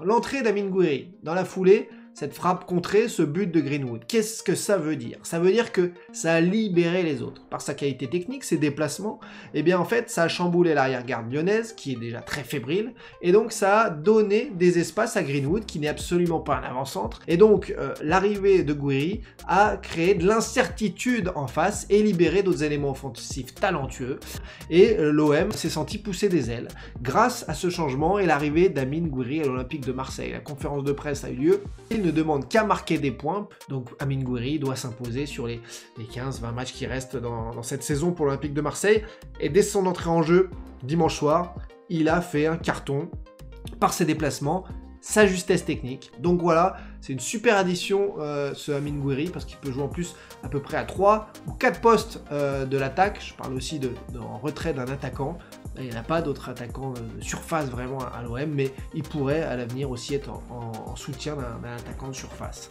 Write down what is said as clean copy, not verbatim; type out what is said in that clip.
L'entrée d'Amine Gouiri, dans la foulée, cette frappe contrée, ce but de Greenwood. Qu'est-ce que ça veut dire? Ça veut dire que ça a libéré les autres. Par sa qualité technique, ses déplacements, eh bien en fait, ça a chamboulé l'arrière-garde lyonnaise, qui est déjà très fébrile, et donc ça a donné des espaces à Greenwood, qui n'est absolument pas un avant-centre, et donc l'arrivée de Gouiri a créé de l'incertitude en face et libéré d'autres éléments offensifs talentueux, et l'OM s'est senti pousser des ailes. Grâce à ce changement et l'arrivée d'Amine Gouiri à l'Olympique de Marseille, la conférence de presse a eu lieu, il ne demande qu'à marquer des points, donc Amine Gouiri doit s'imposer sur les 15-20 matchs qui restent dans cette saison pour l'Olympique de Marseille, et dès son entrée en jeu, dimanche soir, il a fait un carton par ses déplacements, sa justesse technique. Donc voilà, c'est une super addition ce Amine Gouiri, parce qu'il peut jouer en plus à peu près à 3 ou 4 postes de l'attaque. Je parle aussi en retrait d'un attaquant. Il n'y en a pas d'autres attaquants de surface vraiment à l'OM, mais il pourrait à l'avenir aussi être en soutien d'un attaquant de surface.